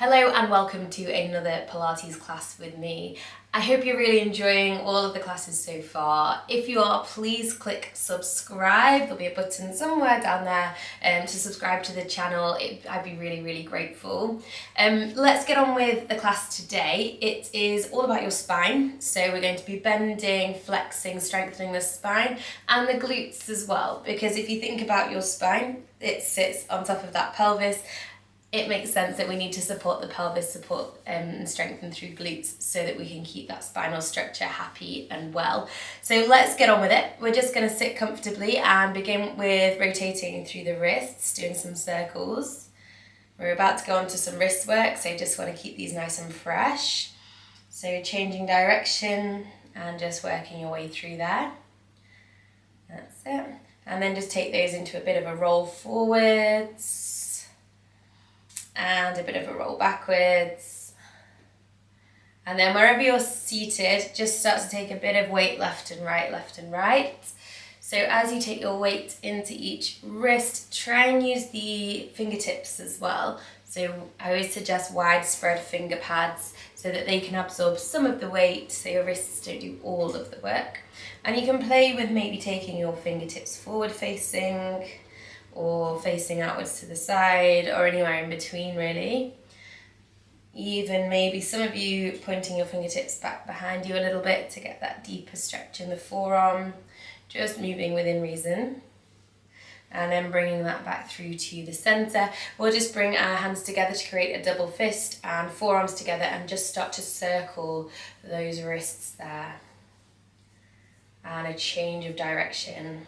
Hello and welcome to another Pilates class with me. I hope you're really enjoying all of the classes so far. If you are, please click subscribe. There'll be a button somewhere down there to subscribe to the channel. I'd be really grateful. Let's get on with the class today. It is all about your spine. So we're going to be bending, flexing, strengthening the spine and the glutes as well. Because if you think about your spine, it sits on top of that pelvis. It makes sense that we need to support the pelvis, and strengthen through glutes so that we can keep that spinal structure happy and well. So let's get on with it. We're just going to sit comfortably and begin with rotating through the wrists, doing some circles. We're about to go on to some wrist work, so just want to keep these nice and fresh. So changing direction and just working your way through there. That's it. And then just take those into a bit of a roll forwards. And a bit of a roll backwards. And then wherever you're seated, just start to take a bit of weight left and right. So as you take your weight into each wrist, try and use the fingertips as well. So I always suggest widespread finger pads so that they can absorb some of the weight so your wrists don't do all of the work. And you can play with maybe taking your fingertips forward facing, or facing outwards to the side, or anywhere in between really. Even maybe some of you pointing your fingertips back behind you a little bit to get that deeper stretch in the forearm, just moving within reason. And then bringing that back through to the center. We'll just bring our hands together to create a double fist and forearms together and just start to circle those wrists there. And a change of direction.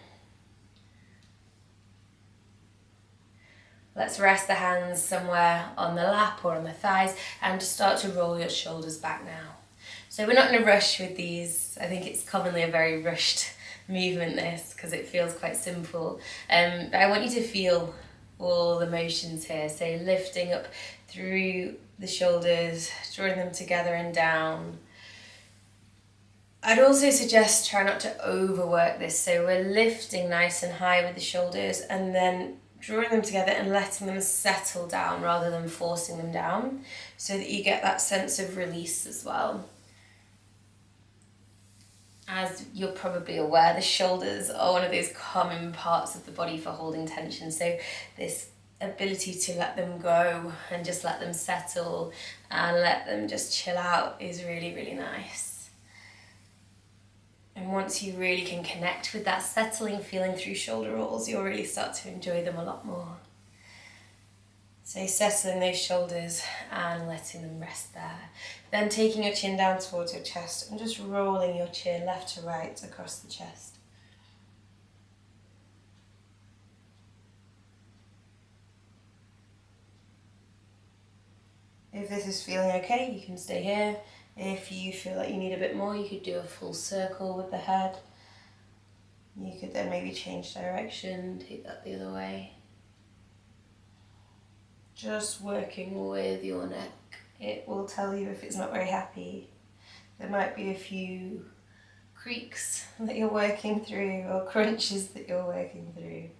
Let's rest the hands somewhere on the lap or on the thighs and just start to roll your shoulders back now. So we're not in a rush with these. I think it's commonly a very rushed movement, this, because it feels quite simple. But I want you to feel all the motions here. So lifting up through the shoulders, drawing them together and down. I'd also suggest try not to overwork this. So we're lifting nice and high with the shoulders and then drawing them together and letting them settle down rather than forcing them down, so that you get that sense of release as well. As you're probably aware, the shoulders are one of those common parts of the body for holding tension, so this ability to let them go and just let them settle and let them just chill out is really nice. And once you really can connect with that settling feeling through shoulder rolls, you'll really start to enjoy them a lot more. So settling those shoulders and letting them rest there. Then taking your chin down towards your chest and just rolling your chin left to right across the chest. If this is feeling okay, you can stay here. If you feel like you need a bit more, you could do a full circle with the head. You could then maybe change direction, take that the other way. Just working with your neck. It will tell you if it's not very happy. There might be a few creaks that you're working through or crunches that you're working through.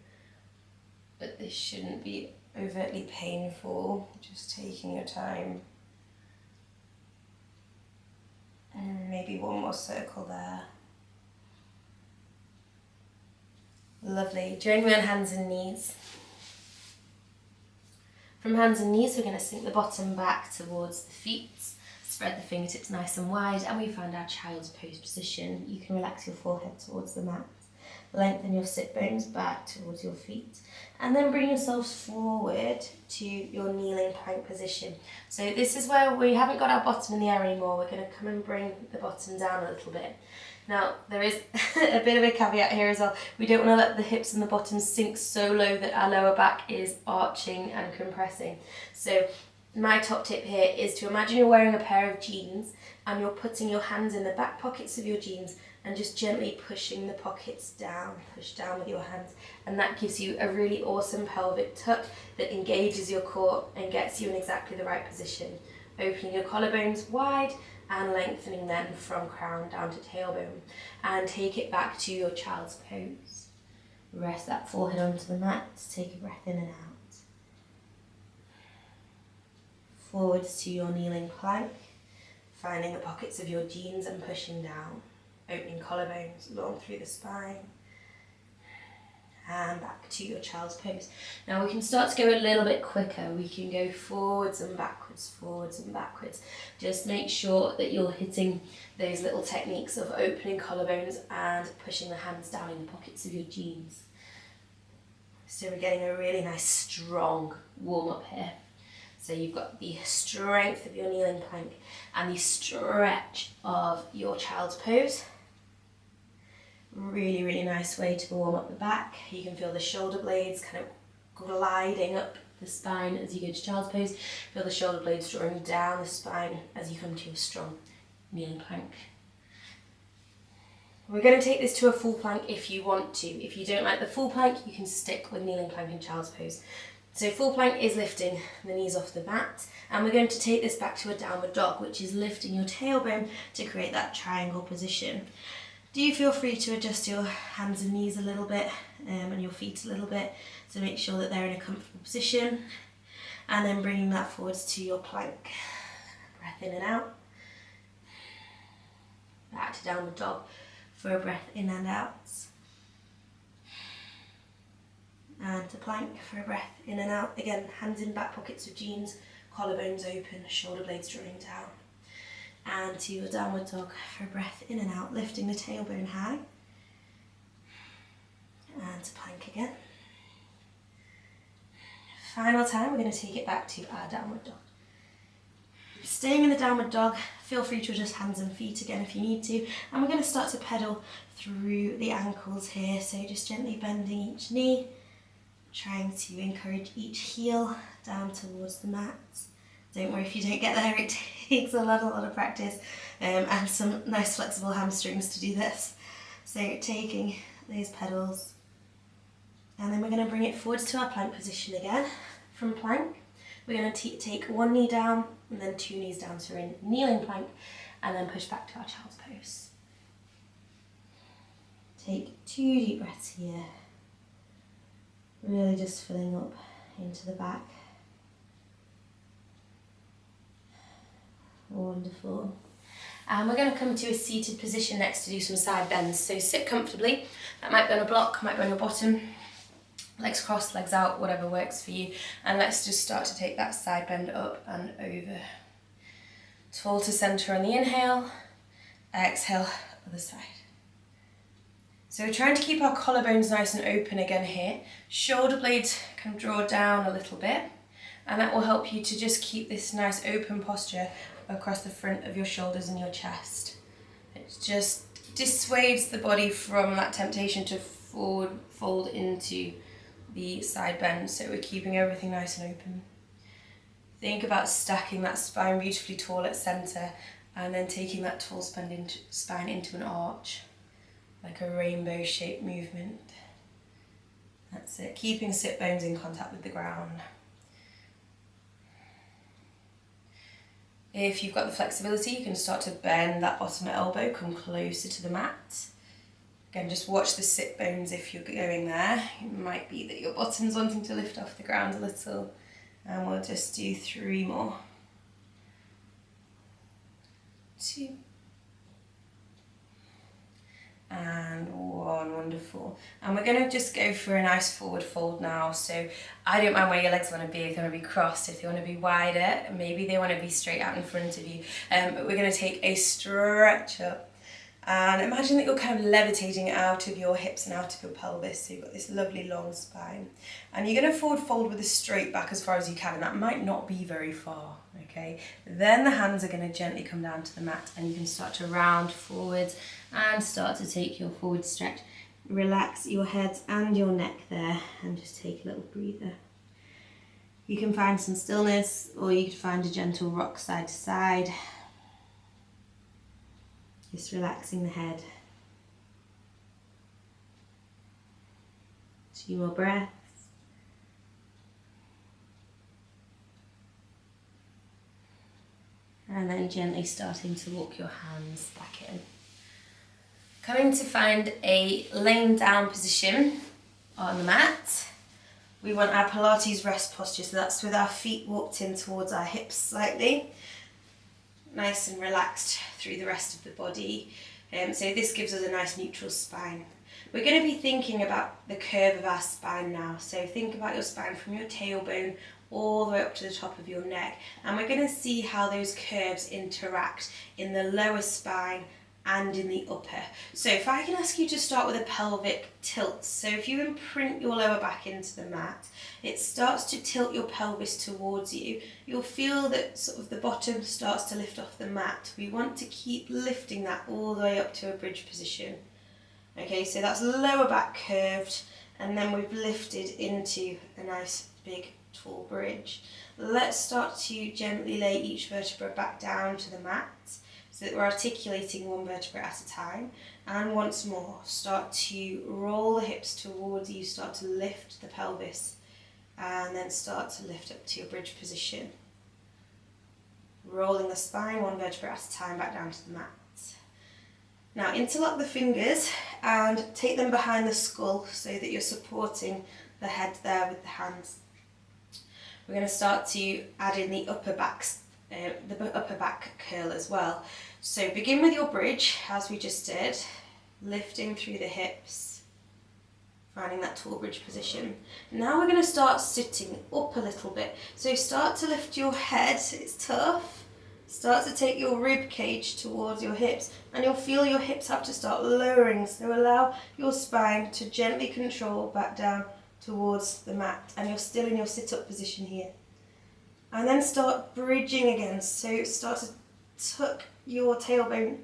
But this shouldn't be overtly painful, just taking your time. And maybe one more circle there. Lovely. Join me on hands and knees. From hands and knees, we're going to sink the bottom back towards the feet. Spread the fingertips nice and wide, and we find our child's pose position. You can relax your forehead towards the mat. Lengthen your sit bones back towards your feet, and then bring yourselves forward to your kneeling plank position. So this is where we haven't got our bottom in the air anymore. We're going to come and bring the bottom down a little bit. Now, there is a bit of a caveat here as well. We don't want to let the hips and the bottom sink so low that our lower back is arching and compressing. So my top tip here is to imagine you're wearing a pair of jeans and you're putting your hands in the back pockets of your jeans and just gently pushing the pockets down, push down with your hands. And that gives you a really awesome pelvic tuck that engages your core and gets you in exactly the right position. Opening your collarbones wide and lengthening then from crown down to tailbone. And take it back to your child's pose. Rest that forehead onto the mat, take a breath in and out. forwards to your kneeling plank, finding the pockets of your jeans and pushing down, opening collarbones long through the spine, and back to your child's pose. Now we can start to go a little bit quicker. We can go forwards and backwards, forwards and backwards. Just make sure that you're hitting those little techniques of opening collarbones and pushing the hands down in the pockets of your jeans. So we're getting a really nice strong warm up here. So you've got the strength of your kneeling plank and the stretch of your child's pose. Really, really nice way to warm up the back. You can feel the shoulder blades kind of gliding up the spine as you go to child's pose. Feel the shoulder blades drawing down the spine as you come to your strong kneeling plank. We're going to take this to a full plank if you want to. If you don't like the full plank, you can stick with kneeling plank and child's pose. So full plank is lifting the knees off the mat, and we're going to take this back to a downward dog, which is lifting your tailbone to create that triangle position. Do feel free to adjust your hands and knees a little bit and your feet a little bit to make sure that they're in a comfortable position, and then bringing that forwards to your plank. Breath in and out. Back to downward dog for a breath in and out. And to plank for a breath in and out. Again, hands in back pockets of jeans, collarbones open, shoulder blades drawing down. And to your downward dog for a breath in and out, lifting the tailbone high. And to plank again. Final time, we're going to take it back to our downward dog. Staying in the downward dog, feel free to adjust hands and feet again if you need to. And we're going to start to pedal through the ankles here. So just gently bending each knee, trying to encourage each heel down towards the mat. Don't worry if you don't get there, it takes a lot of practice and some nice flexible hamstrings to do this. So taking those pedals, and then we're going to bring it forwards to our plank position again. From plank, we're going to take one knee down and then two knees down, so we're in kneeling plank, and then push back to our child's pose. Take 2 deep breaths here, really just filling up into the back. Wonderful. And we're going to come to a seated position next to do some side bends. So sit comfortably. That might be on a block, might be on your bottom. Legs crossed, legs out, whatever works for you. And let's just start to take that side bend up and over. Tall to centre on the inhale. Exhale, other side. So we're trying to keep our collarbones nice and open again here. Shoulder blades can draw down a little bit. And that will help you to just keep this nice open posture across the front of your shoulders and your chest. It just dissuades the body from that temptation to forward fold into the side bend, so we're keeping everything nice and open. Think about stacking that spine beautifully tall at centre and then taking that tall spine into an arch, like a rainbow shaped movement. That's it, keeping sit bones in contact with the ground. If you've got the flexibility, you can start to bend that bottom elbow, come closer to the mat. Again, just watch the sit bones if you're going there. It might be that your bottom's wanting to lift off the ground a little. And we'll just do 3 more. 2. And 1, wonderful. And we're going to just go for a nice forward fold now. So I don't mind where your legs want to be. If they want to be crossed, if they want to be wider, maybe they want to be straight out in front of you. But we're going to take a stretch up. And imagine that you're kind of levitating out of your hips and out of your pelvis. So you've got this lovely long spine. And you're going to forward fold with a straight back as far as you can. And that might not be very far, okay? Then the hands are going to gently come down to the mat and you can start to round forwards and start to take your forward stretch. Relax your head and your neck there and just take a little breather. You can find some stillness or you can find a gentle rock side to side. Just relaxing the head. 2 more breaths. And then gently starting to walk your hands back in. Coming to find a laying down position on the mat. We want our Pilates rest posture, so that's with our feet walked in towards our hips slightly. Nice and relaxed through the rest of the body. So this gives us a nice neutral spine. We're going to be thinking about the curve of our spine now. So think about your spine from your tailbone all the way up to the top of your neck. And we're going to see how those curves interact in the lower spine and in the upper. So if I can ask you to start with a pelvic tilt. So if you imprint your lower back into the mat, it starts to tilt your pelvis towards you. You'll feel that sort of the bottom starts to lift off the mat. We want to keep lifting that all the way up to a bridge position. Okay, so that's lower back curved, and then we've lifted into a nice big tall bridge. Let's start to gently lay each vertebra back down to the mat so that we're articulating one vertebra at a time. And once more, start to roll the hips towards you, start to lift the pelvis, and then start to lift up to your bridge position. Rolling the spine one vertebra at a time back down to the mat. Now interlock the fingers and take them behind the skull so that you're supporting the head there with the hands. We're going to start to add in the upper back curl as well. So begin with your bridge as we just did, lifting through the hips, finding that tall bridge position. Now we're going to start sitting up a little bit. So start to lift your head, it's tough. Start to take your rib cage towards your hips, and you'll feel your hips have to start lowering, so allow your spine to gently control back down towards the mat, and you're still in your sit-up position here. And then start bridging again, so start to tuck your tailbone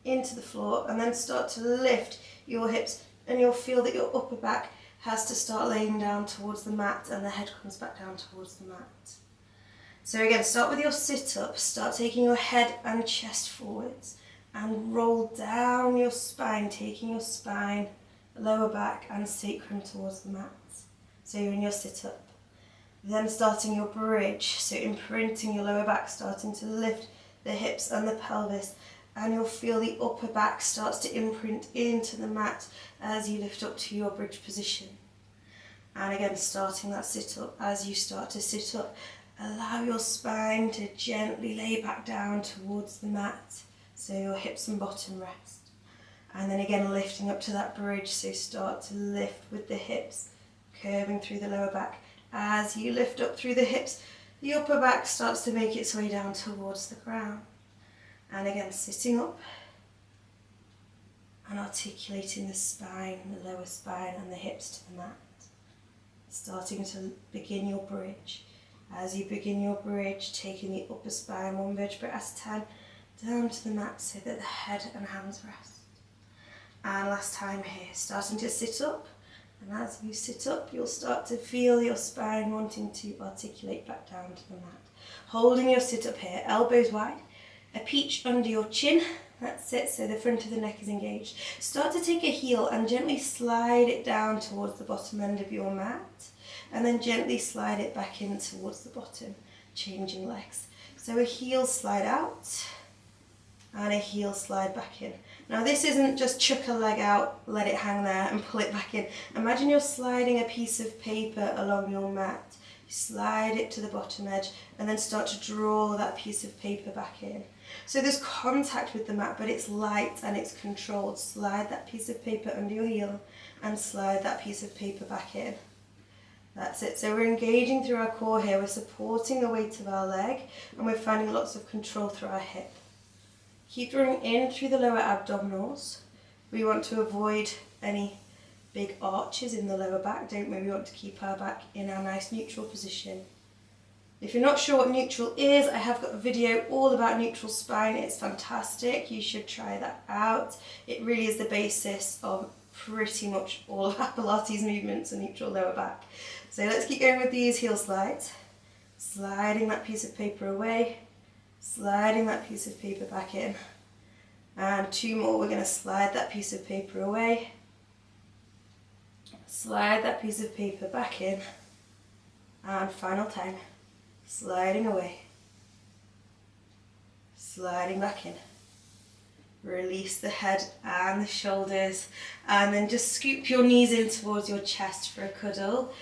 into the floor and then start to lift your hips, and you'll feel that your upper back has to start laying down towards the mat and the head comes back down towards the mat. So again, start with your sit-up, start taking your head and chest forwards and roll down your spine, taking your spine, lower back and sacrum towards the mat. So you're in your sit-up. Then starting your bridge, so imprinting your lower back, starting to lift the hips and the pelvis, and you'll feel the upper back starts to imprint into the mat as you lift up to your bridge position. And again, starting that sit-up, as you start to sit up, allow your spine to gently lay back down towards the mat, so your hips and bottom rest. And then again, lifting up to that bridge, so start to lift with the hips, curving through the lower back. As you lift up through the hips, the upper back starts to make its way down towards the ground. And again, sitting up and articulating the spine, the lower spine and the hips to the mat. Starting to begin your bridge. As you begin your bridge, taking the upper spine one vertebra at a time down to the mat so that the head and hands rest. And last time here, starting to sit up. And as you sit up, you'll start to feel your spine wanting to articulate back down to the mat. Holding your sit up here, elbows wide, a peach under your chin. That's it, so the front of the neck is engaged. Start to take a heel and gently slide it down towards the bottom end of your mat. And then gently slide it back in towards the bottom, changing legs. So a heel slide out and a heel slide back in. Now this isn't just chuck a leg out, let it hang there and pull it back in. Imagine you're sliding a piece of paper along your mat. You slide it to the bottom edge and then start to draw that piece of paper back in. So there's contact with the mat, but it's light and it's controlled. Slide that piece of paper under your heel and slide that piece of paper back in. That's it. So we're engaging through our core here. We're supporting the weight of our leg and we're finding lots of control through our hip. Keep drawing in through the lower abdominals. We want to avoid any big arches in the lower back, don't we? We want to keep our back in our nice neutral position. If you're not sure what neutral is, I have got a video all about neutral spine. It's fantastic. You should try that out. It really is the basis of pretty much all of our Pilates movements and neutral lower back. So let's keep going with these heel slides. Sliding that piece of paper away, sliding that piece of paper back in. And two more, we're going to slide that piece of paper away, slide that piece of paper back in, and final time, sliding away, sliding back in. Release the head and the shoulders, and then just scoop your knees in towards your chest for a cuddle.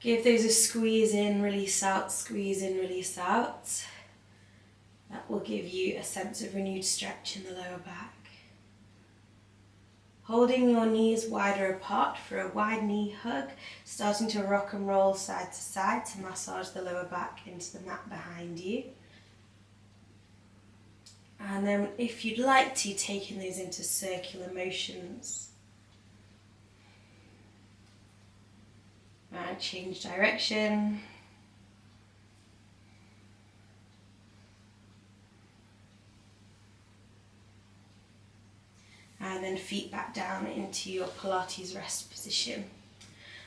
Give those a squeeze in, release out, squeeze in, release out. That will give you a sense of renewed stretch in the lower back. Holding your knees wider apart for a wide knee hug, starting to rock and roll side to side to massage the lower back into the mat behind you. And then if you'd like to, taking those into circular motions. And change direction. And then feet back down into your Pilates rest position.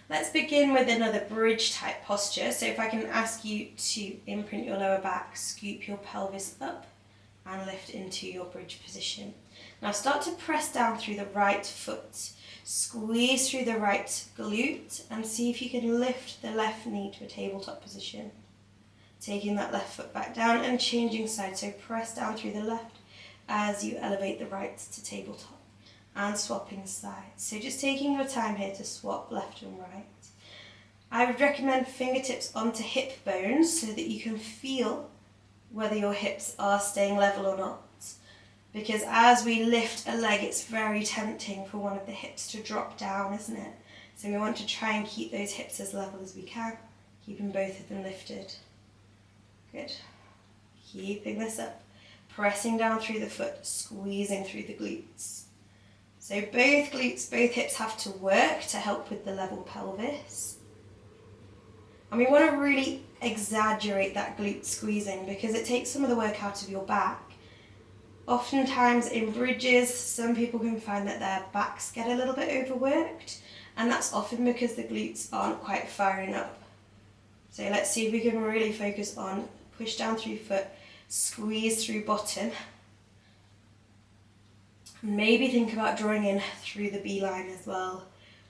Let's begin with another bridge type posture. So if I can ask you to imprint your lower back, scoop your pelvis up and lift into your bridge position. Now start to press down through the right foot. Squeeze through the right glute and see if you can lift the left knee to a tabletop position. Taking that left foot back down and changing sides. So press down through the left as you elevate the right to tabletop. And swapping sides. So just taking your time here to swap left and right. I would recommend fingertips onto hip bones so that you can feel whether your hips are staying level or not. Because as we lift a leg, it's very tempting for one of the hips to drop down, isn't it? So we want to try and keep those hips as level as we can, keeping both of them lifted. Good. Keeping this up. Pressing down through the foot, squeezing through the glutes. So both glutes, both hips have to work to help with the level pelvis. And we want to really exaggerate that glute squeezing because it takes some of the work out of your back. Oftentimes in bridges, some people can find that their backs get a little bit overworked, and that's often because the glutes aren't quite firing up. So let's see if we can really focus on push down through foot, squeeze through bottom. Maybe think about drawing in through the B-line as well,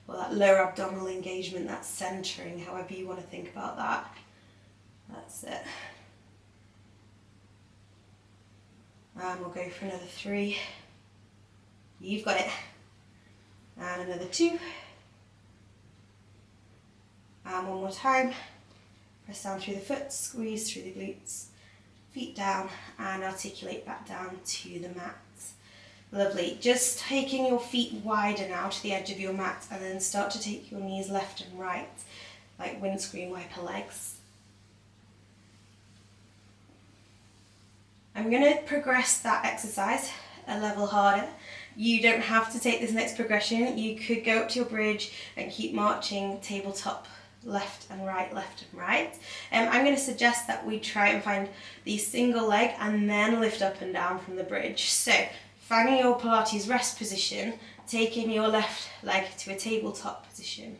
or that lower abdominal engagement, that centering, however you want to think about that. That's it. And we'll go for another 3. You've got it. And another 2. And one more time. Press down through the foot, squeeze through the glutes, feet down, and articulate back down to the mat. Lovely. Just taking your feet wider now to the edge of your mat and then start to take your knees left and right like windscreen wiper legs. I'm going to progress that exercise a level harder. You don't have to take this next progression. You could go up to your bridge and keep marching tabletop left and right, left and right. I'm going to suggest that we try and find the single leg and then lift up and down from the bridge. So finding your Pilates rest position, taking your left leg to a tabletop position.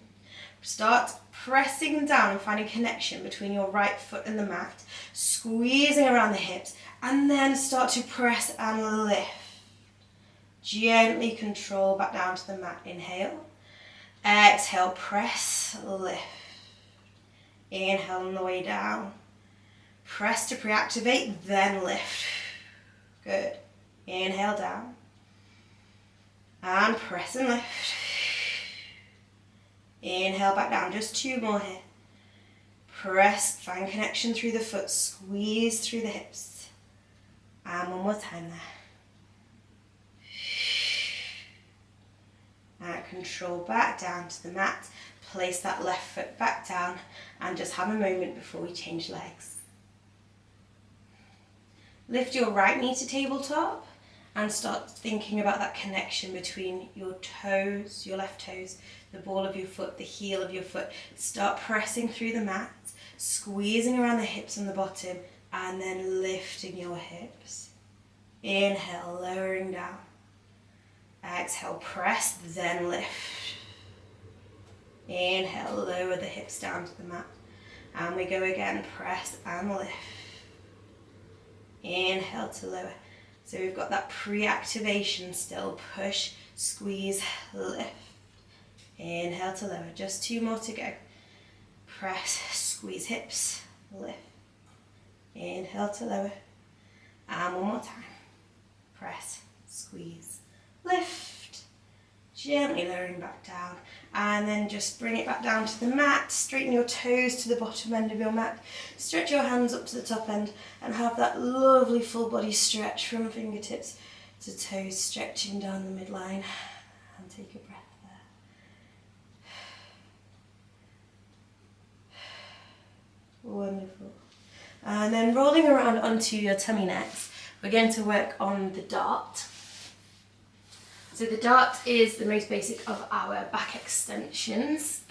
Start pressing down and finding connection between your right foot and the mat, squeezing around the hips, and then start to press and lift. Gently control back down to the mat. Inhale. Exhale, press, lift. Inhale on the way down. Press to pre-activate, then lift. Good. Inhale down. And press and lift. Inhale back down, just 2 more here. Press, find connection through the foot, squeeze through the hips. And one more time there. And control back down to the mat. Place that left foot back down and just have a moment before we change legs. Lift your right knee to tabletop and start thinking about that connection between your toes, your left toes, the ball of your foot, the heel of your foot. Start pressing through the mat, squeezing around the hips on the bottom, and then lifting your hips. Inhale, lowering down. Exhale, press, then lift. Inhale, lower the hips down to the mat. And we go again, press and lift. Inhale to lower. So we've got that pre-activation still. Push, squeeze, lift. Inhale to lower. Just 2 more to go. Press, squeeze hips, lift. Inhale to lower. And one more time. Press, squeeze, lift. Gently lowering back down, and then just bring it back down to the mat. Straighten your toes to the bottom end of your mat. Stretch your hands up to the top end and have that lovely full body stretch from fingertips to toes, stretching down the midline. And take a breath there. Wonderful. And then rolling around onto your tummy next, we're going to work on the dart. So the dart is the most basic of our back extensions.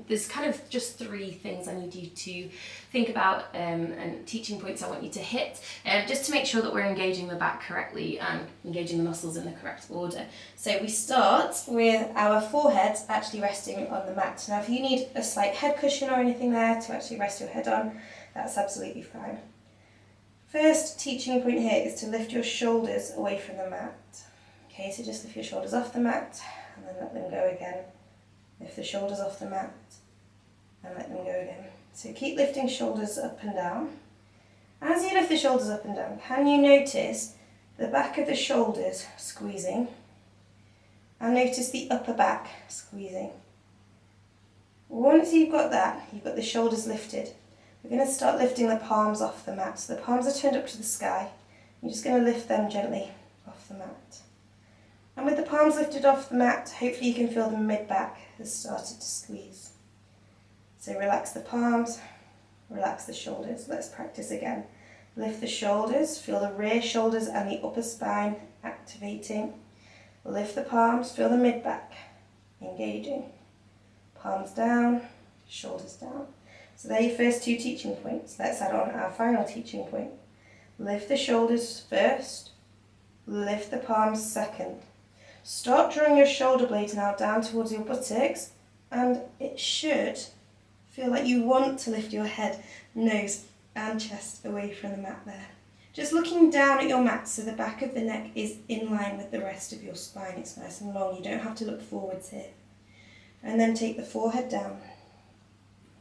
There's kind of just 3 things I need you to think about and teaching points I want you to hit, just to make sure that we're engaging the back correctly and engaging the muscles in the correct order. So we start with our forehead actually resting on the mat. Now if you need a slight head cushion or anything there to actually rest your head on, that's absolutely fine. First teaching point here is to lift your shoulders away from the mat. Okay, so just lift your shoulders off the mat and then let them go again. Lift the shoulders off the mat and let them go again. So keep lifting shoulders up and down. As you lift the shoulders up and down, can you notice the back of the shoulders squeezing? And notice the upper back squeezing. Once you've got that, you've got the shoulders lifted. We're going to start lifting the palms off the mat. So the palms are turned up to the sky. You're just going to lift them gently off the mat. And with the palms lifted off the mat, hopefully you can feel the mid-back has started to squeeze. So relax the palms, relax the shoulders. Let's practice again. Lift the shoulders, feel the rear shoulders and the upper spine activating. Lift the palms, feel the mid-back engaging. Palms down, shoulders down. So they're your first 2 teaching points. Let's add on our final teaching point. Lift the shoulders first, lift the palms second. Start drawing your shoulder blades now down towards your buttocks, and it should feel like you want to lift your head, nose and chest away from the mat there. Just looking down at your mat so the back of the neck is in line with the rest of your spine. It's nice and long, you don't have to look forwards here. And then take the forehead down,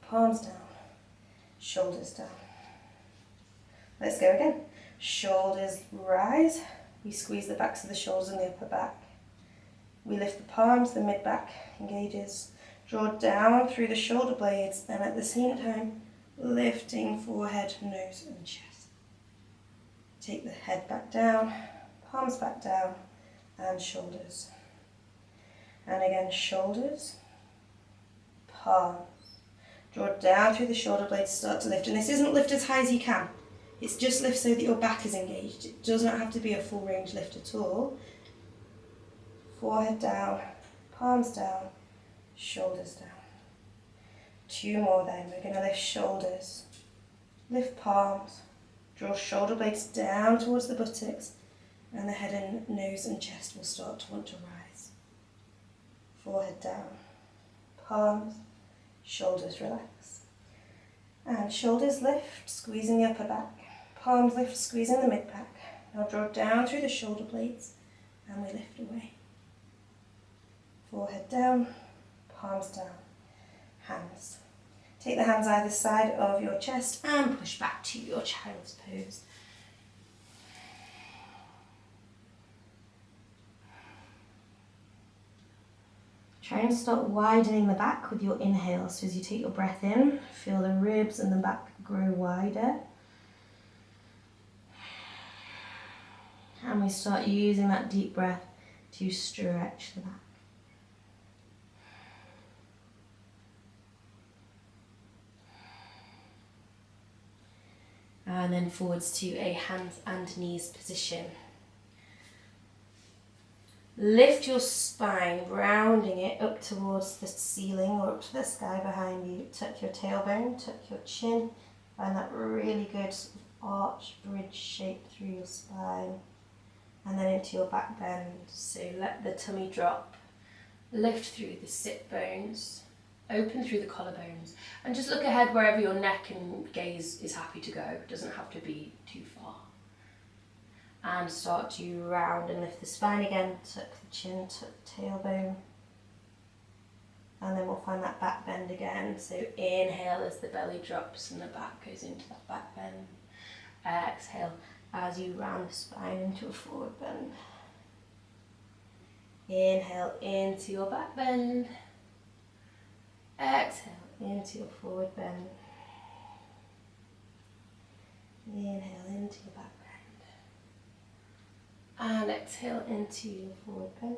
palms down, shoulders down. Let's go again. Shoulders rise, we squeeze the backs of the shoulders and the upper back. We lift the palms, the mid-back engages. Draw down through the shoulder blades and at the same time lifting forehead, nose and chest. Take the head back down, palms back down and shoulders. And again, shoulders, palms. Draw down through the shoulder blades, start to lift. And this isn't lift as high as you can. It's just lift so that your back is engaged. It does not have to be a full range lift at all. Forehead down, palms down, shoulders down. 2 more then. We're going to lift shoulders, lift palms, draw shoulder blades down towards the buttocks, and the head and nose and chest will start to want to rise. Forehead down, palms, shoulders relax. And shoulders lift, squeezing the upper back. Palms lift, squeezing the mid-back. Now draw down through the shoulder blades, and we lift away. Forehead down, palms down, hands. Take the hands either side of your chest and push back to your child's pose. Try and start widening the back with your inhale. So as you take your breath in, feel the ribs and the back grow wider. And we start using that deep breath to stretch the back. And then forwards to a hands and knees position. Lift your spine, rounding it up towards the ceiling or up to the sky behind you. Tuck your tailbone, tuck your chin. Find that really good arch bridge shape through your spine. And then into your back bend. So let the tummy drop. Lift through the sit bones. Open through the collarbones. And just look ahead wherever your neck and gaze is happy to go. It doesn't have to be too far. And start to round and lift the spine again. Tuck the chin, tuck the tailbone. And then we'll find that back bend again. So inhale as the belly drops and the back goes into that back bend. Exhale as you round the spine into a forward bend. Inhale into your back bend. Exhale into your forward bend. Inhale into your back bend. And exhale into your forward bend.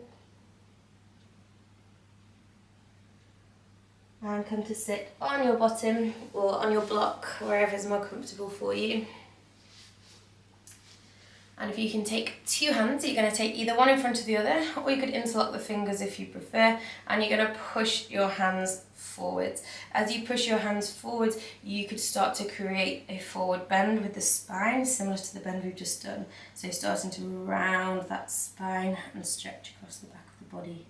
And come to sit on your bottom or on your block, wherever is more comfortable for you. And if you can take two hands, you're going to take either one in front of the other, or you could interlock the fingers if you prefer, and you're going to push your hands forwards. As you push your hands forwards, you could start to create a forward bend with the spine, similar to the bend we've just done. So starting to round that spine and stretch across the back of the body.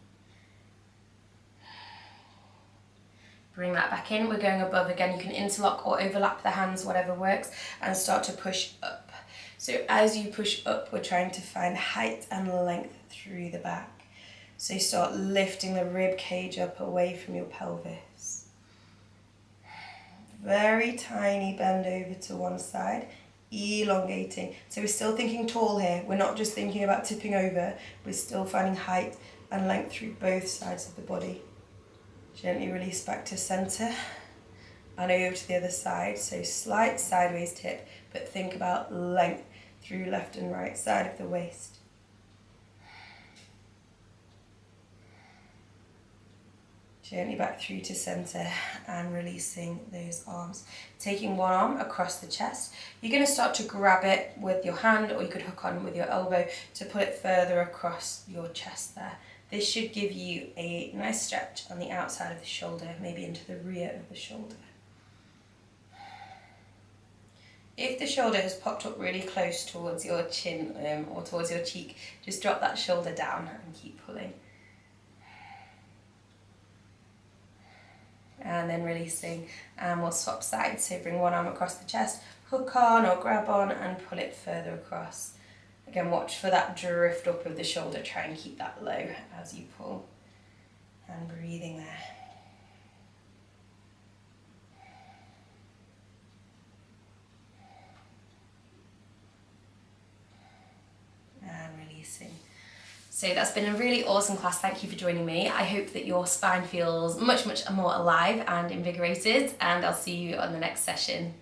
Bring that back in. We're going above again. You can interlock or overlap the hands, whatever works, and start to push up. So as you push up, we're trying to find height and length through the back. So start lifting the rib cage up away from your pelvis. Very tiny bend over to one side, elongating. So we're still thinking tall here. We're not just thinking about tipping over. We're still finding height and length through both sides of the body. Gently release back to center and over to the other side. So slight sideways tip, but think about length through left and right side of the waist. Gently back through to center and releasing those arms. Taking one arm across the chest. You're going to start to grab it with your hand, or you could hook on with your elbow to pull it further across your chest there. This should give you a nice stretch on the outside of the shoulder, maybe into the rear of the shoulder. If the shoulder has popped up really close towards your chin or towards your cheek, just drop that shoulder down and keep pulling. And then releasing, and we'll swap sides. So bring one arm across the chest, hook on or grab on and pull it further across. Again, watch for that drift up of the shoulder. Try and keep that low as you pull. And breathing there. And releasing. So that's been a really awesome class. Thank you for joining me. I hope that your spine feels much more alive and invigorated, and I'll see you on the next session.